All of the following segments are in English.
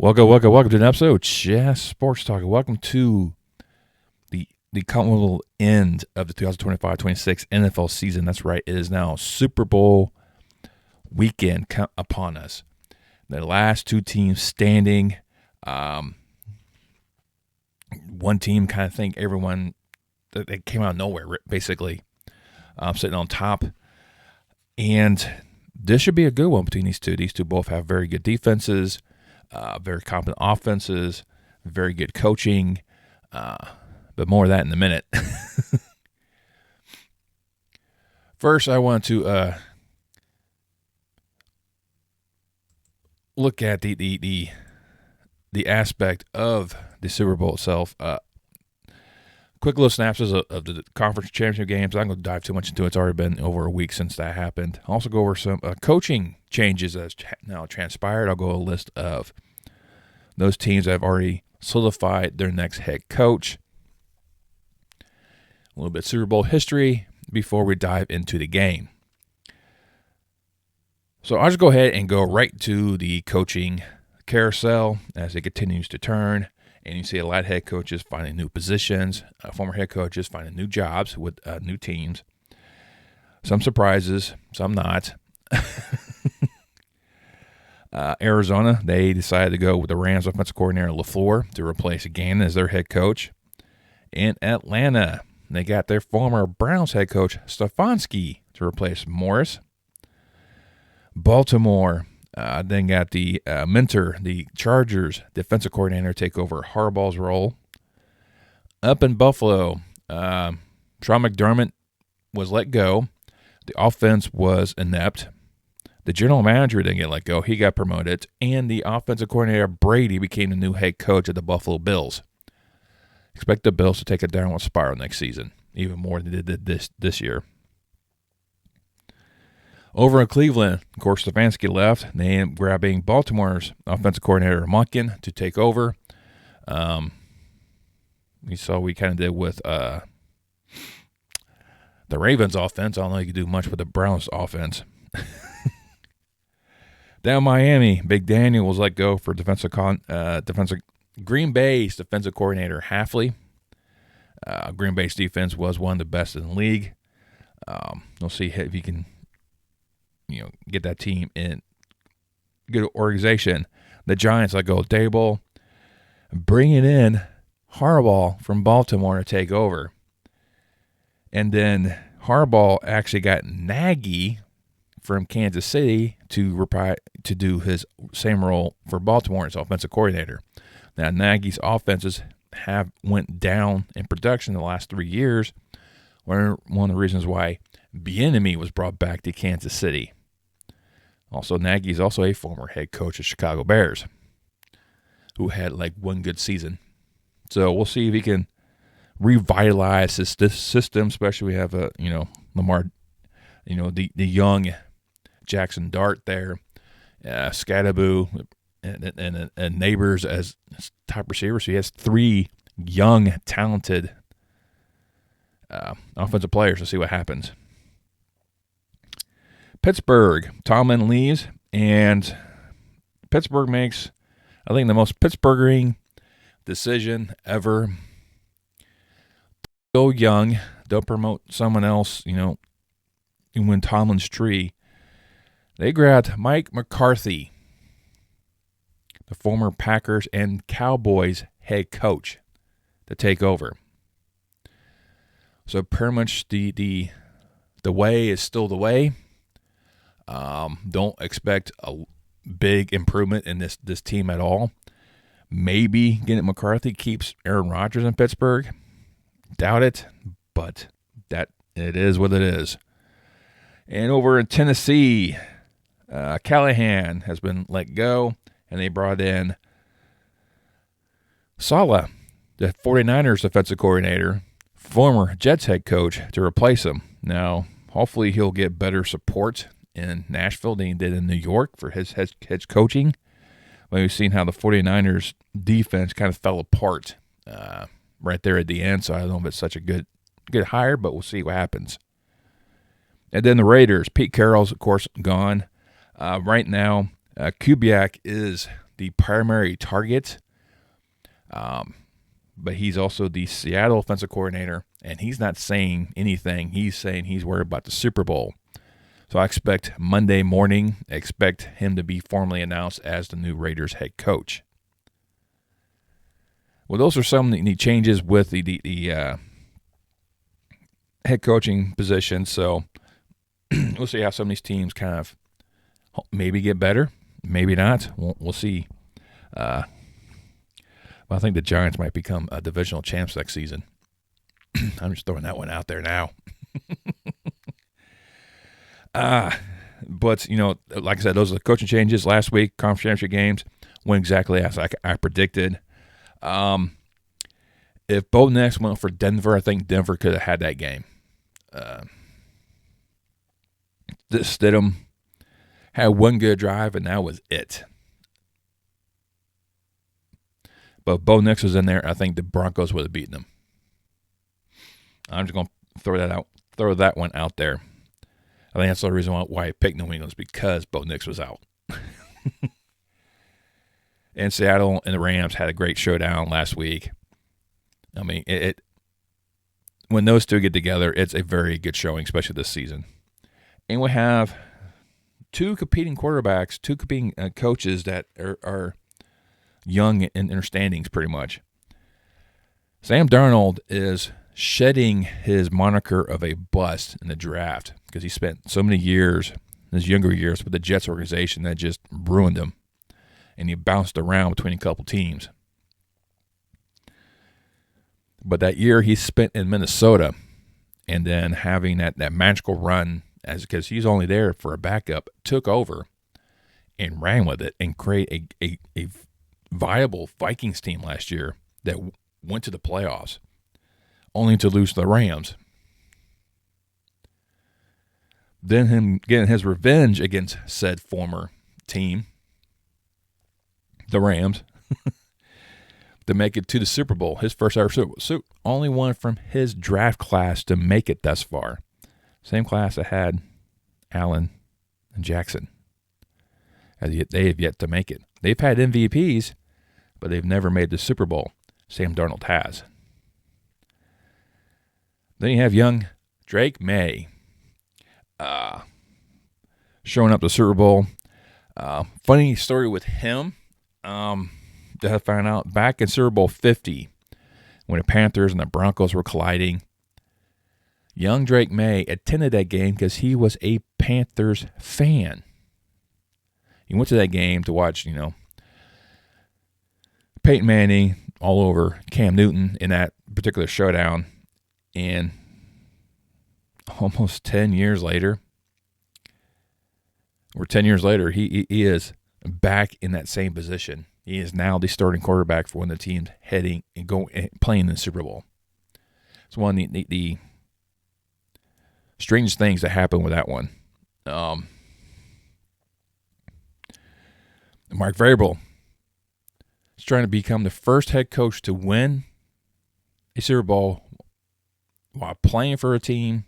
Welcome to an episode of Jazz Sports Talk. Welcome to the comfortable end of the 2025-26 NFL season. That's right. It is now Super Bowl weekend upon us. The last two teams standing. One team kind of think everyone that came out of nowhere, basically, sitting on top. And this should be a good one between these two. These two both have very good defenses. Very competent offenses, very good coaching, but more of that in a minute. First, I want to look at the aspect of the Super Bowl itself. Quick little snapshots of the conference championship games. I'm not going to dive too much into it. It's already been over a week since that happened. I'll also go over some coaching changes that have now transpired. I'll go a list of those teams that have already solidified their next head coach. A little bit of Super Bowl history before we dive into the game. So I'll just go ahead and go right to the coaching carousel as it continues to turn. And you see a lot of head coaches finding new positions, former head coaches finding new jobs with new teams. Some surprises, some not. Arizona, they decided to go with the Rams offensive coordinator LaFleur to replace Gannon as their head coach. In Atlanta, they got their former Browns head coach Stefanski to replace Morris. Baltimore, then got the mentor, the Chargers defensive coordinator, take over Harbaugh's role. Up in Buffalo, Sean McDermott was let go. The offense was inept. The general manager didn't get let go. He got promoted. And the offensive coordinator, Brady, became the new head coach of the Buffalo Bills. Expect the Bills to take a downward spiral next season, even more than they did this year. Over in Cleveland, of course, Stefanski left. They ended up grabbing Baltimore's offensive coordinator, Monken, to take over. We saw we kind of did with the Ravens offense. I don't know if you can do much with the Browns offense. Down Miami, Big Daniel was let go for defensive Green Bay's defensive coordinator, Hafley. Green Bay's defense was one of the best in the league. We'll see if he can get that team in good organization. The Giants let go of Dable, bringing in Harbaugh from Baltimore to take over. And then Harbaugh actually got Nagy from Kansas City to do his same role for Baltimore as offensive coordinator. Now, Nagy's offenses have went down in production the last 3 years. One of the reasons why Bieniemy was brought back to Kansas City. Also, Nagy's also a former head coach of Chicago Bears, who had like one good season. So we'll see if he can revitalize this system, especially we have Lamar, the young Jackson Dart there, Scadaboo, and Neighbors as top receivers. So he has three young, talented offensive players. We'll see what happens. Pittsburgh, Tomlin leaves, and Pittsburgh makes, I think, the most Pittsburghing decision ever. Go young, don't promote someone else, win Tomlin's tree. They grabbed Mike McCarthy, the former Packers and Cowboys head coach, to take over. So pretty much the way is still the way. Don't expect a big improvement in this team at all. Maybe getting McCarthy keeps Aaron Rodgers in Pittsburgh. Doubt it, but that it is what it is. And over in Tennessee, Callahan has been let go, and they brought in Saleh, the 49ers defensive coordinator, former Jets head coach, to replace him. Now, hopefully he'll get better support in Nashville than he did in New York for his head coaching. But we've seen how the 49ers defense kind of fell apart right there at the end, so I don't know if it's such a good hire, but we'll see what happens. And then the Raiders, Pete Carroll's, of course, gone. Right now, Kubiak is the primary target, but he's also the Seattle offensive coordinator, and he's not saying anything. He's saying he's worried about the Super Bowl. So I expect Monday morning, him to be formally announced as the new Raiders head coach. Well, those are some of the changes with the head coaching position. So we'll see how some of these teams kind of maybe get better, maybe not. We'll see. Well, I think the Giants might become divisional champs next season. I'm just throwing that one out there now. But, like I said, those are the coaching changes last week. Conference championship games went exactly as I predicted. If Bo Nix went for Denver, I think Denver could have had that game. Stidham had one good drive, and that was it. But if Bo Nix was in there, I think the Broncos would have beaten them. I'm just going to throw that one out there. I think that's the reason why I picked New England is because Bo Nix was out. And Seattle and the Rams had a great showdown last week. I mean, when those two get together, it's a very good showing, especially this season. And we have two competing quarterbacks, two competing coaches that are young in their standings pretty much. Sam Darnold is shedding his moniker of a bust in the draft because he spent so many years, in his younger years, with the Jets organization that just ruined him. And he bounced around between a couple teams. But that year he spent in Minnesota and then having that magical run, because he's only there for a backup, took over and ran with it and create a viable Vikings team last year that went to the playoffs, only to lose to the Rams. Then him getting his revenge against said former team, the Rams, to make it to the Super Bowl. His first ever Super Bowl. Only one from his draft class to make it thus far. Same class that had Allen and Jackson. They have yet to make it. They've had MVPs, but they've never made the Super Bowl. Sam Darnold has. Then you have young Drake May showing up to the Super Bowl. Funny story with him that I found out back in Super Bowl 50 when the Panthers and the Broncos were colliding. Young Drake May attended that game because he was a Panthers fan. He went to that game to watch, Peyton Manning all over Cam Newton in that particular showdown. And almost 10 years later, he is back in that same position. He is now the starting quarterback for one of the teams heading and playing in the Super Bowl. It's one of the strange things that happened with that one. Mark Vrabel is trying to become the first head coach to win a Super Bowl while playing for a team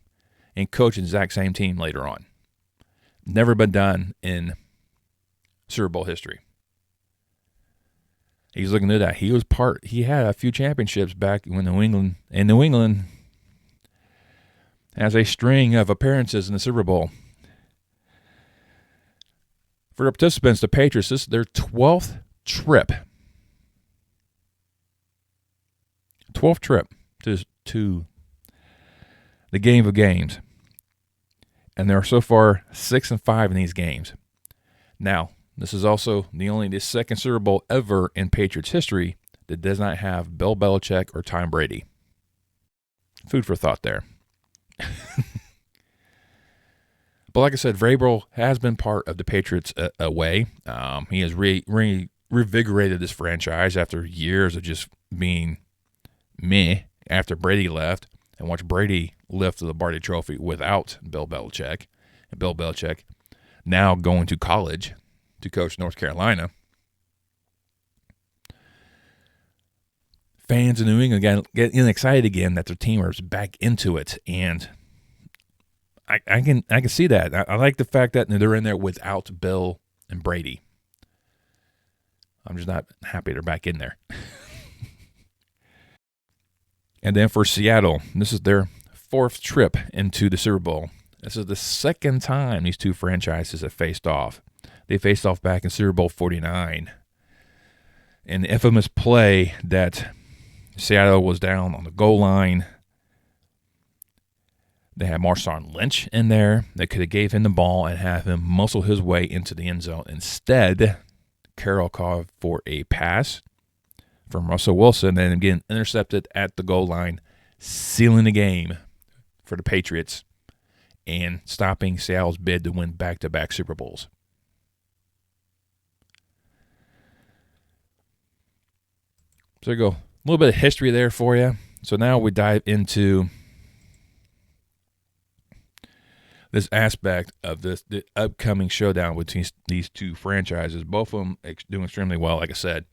and coaching the exact same team later on. Never been done in Super Bowl history. He's looking at that. He had a few championships back when New England has a string of appearances in the Super Bowl. For the participants, the Patriots, this is their 12th trip. 12th trip to the game of games. And they're so far 6-5 in these games. Now, this is also the second Super Bowl ever in Patriots history that does not have Bill Belichick or Tom Brady. Food for thought there. But like I said, Vrabel has been part of the Patriots way. He has revigorated this franchise after years of just being meh after Brady left, and watch Brady lift the Lombardi Trophy without Bill Belichick. And Bill Belichick now going to college to coach North Carolina. Fans in New England getting excited again that their team is back into it, and I can see that. I like the fact that they're in there without Bill and Brady. I'm just not happy they're back in there. And then for Seattle, this is their 4th trip into the Super Bowl. This is the 2nd time these two franchises have faced off. They faced off back in Super Bowl 49. And the infamous play that Seattle was down on the goal line. They had Marshawn Lynch in there. They could have gave him the ball and have him muscle his way into the end zone. Instead, Carroll called for a pass from Russell Wilson and again intercepted at the goal line, sealing the game for the Patriots and stopping Seattle's bid to win back-to-back Super Bowls. So there you go. A little bit of history there for you. So now we dive into this aspect of the upcoming showdown between these two franchises. Both of them doing extremely well, like I said.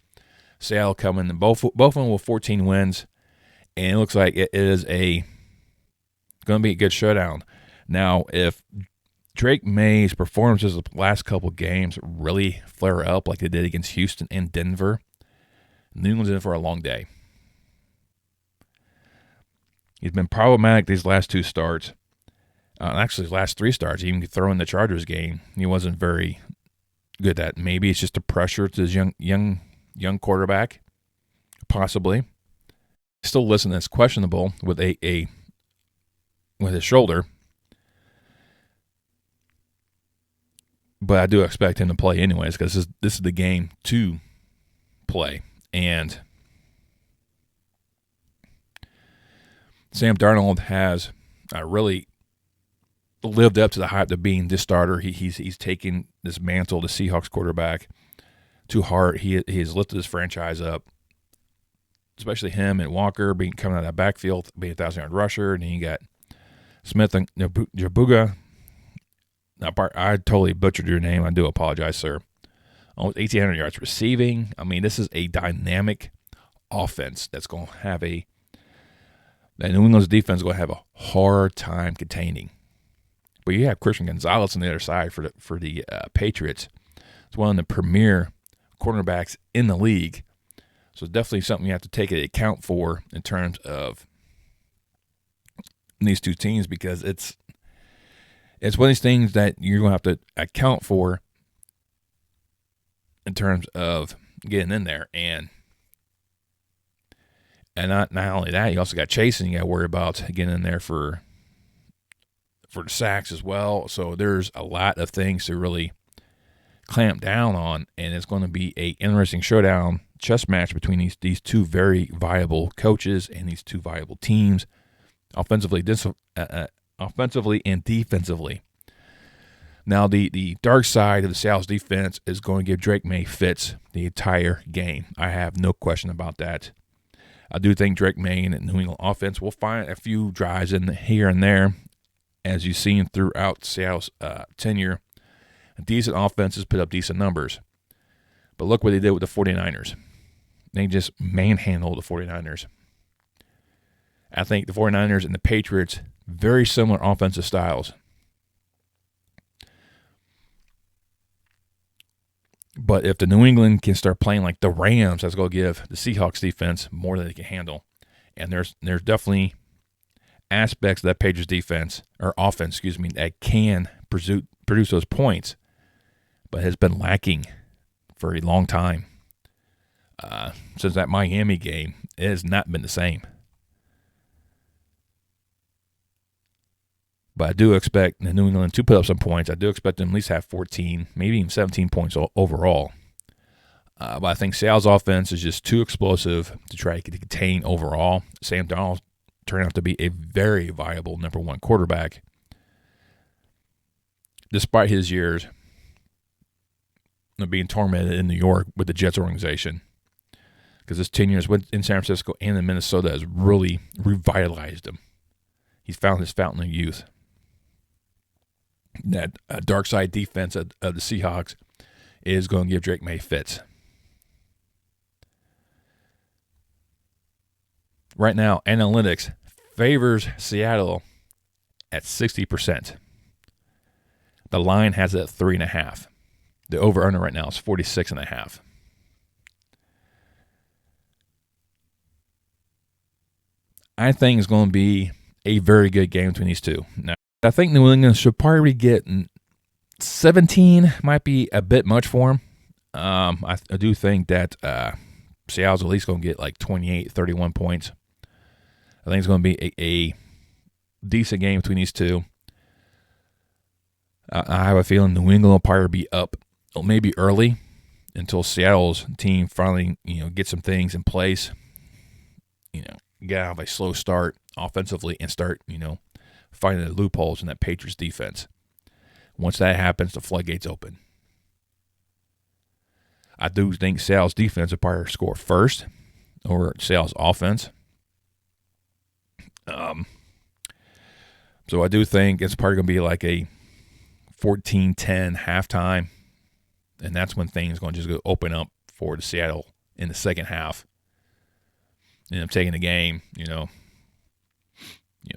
Seattle coming, and both of them with 14 wins, and it looks like it is going to be a good showdown. Now, if Drake May's performances the last couple games really flare up like they did against Houston and Denver, New England's in for a long day. He's been problematic these last 2 starts. Actually, his last 3 starts, even throwing the Chargers game, he wasn't very good at. Maybe it's just the pressure to his young quarterback, possibly. Still listed as questionable with with his shoulder, but I do expect him to play anyways because this is the game to play. And Sam Darnold has really lived up to the hype of being this starter. He's taken this mantle, the Seahawks quarterback, to heart. He has lifted his franchise up, especially him and Walker coming out of that backfield, being a 1,000-yard rusher, and then you got Smith and Jabuga. I totally butchered your name. I do apologize, sir. Almost 1,800 yards receiving. I mean, this is a dynamic offense that's going to have that New England's defense is going to have a hard time containing. But you have Christian Gonzalez on the other side for the Patriots. It's one of the premier cornerbacks in the league. So it's definitely something you have to take into account for in terms of these two teams, because it's one of these things that you're going to have to account for in terms of getting in there. And not only that, you also got chasing you got to worry about getting in there for the sacks as well. So there's a lot of things to really clamp down on, and it's going to be a interesting showdown chess match between these two very viable coaches and these two viable teams, offensively and defensively. Now, the dark side of the Seattle's defense is going to give Drake May fits the entire game. I have no question about that. I do think Drake May and the New England offense will find a few drives in here and there, as you've seen throughout Seattle's tenure. Decent offenses put up decent numbers. But look what they did with the 49ers. They just manhandled the 49ers. I think the 49ers and the Patriots, very similar offensive styles. But if the New England can start playing like the Rams, that's going to give the Seahawks defense more than they can handle. And there's definitely aspects of that Patriots defense, or offense, that can produce those points, but has been lacking for a long time. Since that Miami game, it has not been the same. But I do expect the New England to put up some points. I do expect them to at least have 14, maybe even 17 points overall. But I think Seattle's offense is just too explosive to try to contain overall. Sam Darnold turned out to be a very viable number one quarterback, despite his years of being tormented in New York with the Jets organization. Because his 10 years in San Francisco and in Minnesota has really revitalized him. He's found his fountain of youth. That dark side defense of the Seahawks is going to give Drake May fits. Right now, analytics favors Seattle at 60%. The line has it at 3.5. The over-under right now is 46.5. I think it's going to be a very good game between these two. Now, I think New England should probably get 17, might be a bit much for them. I do think that Seattle's at least going to get like 28, 31 points. I think it's going to be a decent game between these two. I have a feeling New England will probably be up maybe early until Seattle's team finally, get some things in place. Get out of a slow start offensively and start, finding the loopholes in that Patriots defense. Once that happens, the floodgates open. I do think Seattle's defense will probably score first over Seattle's offense. So I do think it's probably going to be like a 14-10 halftime, and that's when things are going to just go open up for the Seattle in the second half. And I'm taking the game,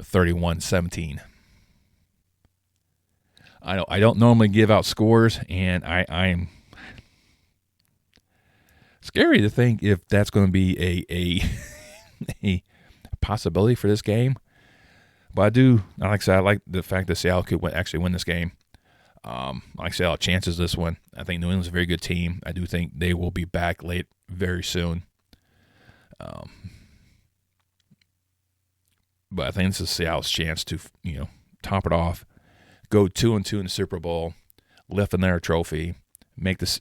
31-17. I don't normally give out scores, and I'm scary to think if that's going to be a possibility for this game. But like I said, I like the fact that Seattle could actually win this game. Like I said, Seattle chances this one. I think New England's a very good team. I do think they will be back late very soon. But I think this is Seattle's chance to, top it off, go 2-2 in the Super Bowl, lift another trophy, make this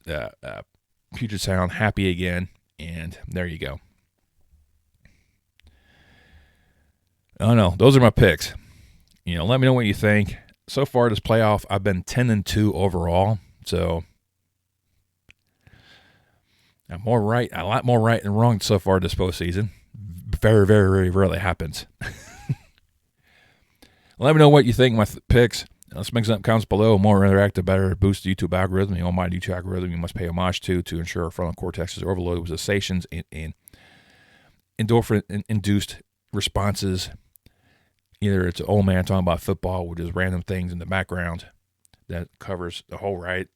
Puget Sound happy again, and there you go. I don't know. Those are my picks. Let me know what you think. So far this playoff, I've been 10-2 overall, so I'm a lot more right than wrong so far this postseason. Very, very, very rarely happens. Let me know what you think of my picks. Let's make some comments below. More interactive, better boost the YouTube algorithm. The almighty YouTube algorithm you must pay homage to ensure our frontal cortex is overloaded with sensations and endorphin-induced responses. Either it's an old man talking about football with just random things in the background that covers the whole right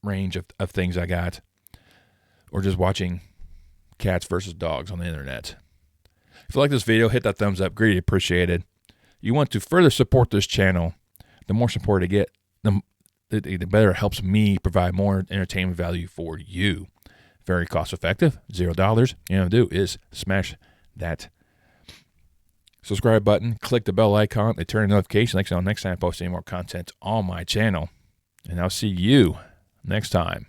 range of things I got, or just watching cats versus dogs on the internet. If you like this video, hit that thumbs up. Greatly appreciated. You want to further support this channel, the more support I get, the better it helps me provide more entertainment value for you. Very cost effective, $0. You know what to do is smash that subscribe button, click the bell icon, and turn notifications next time I post any more content on my channel. And I'll see you next time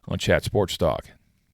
on Chat Sports Talk.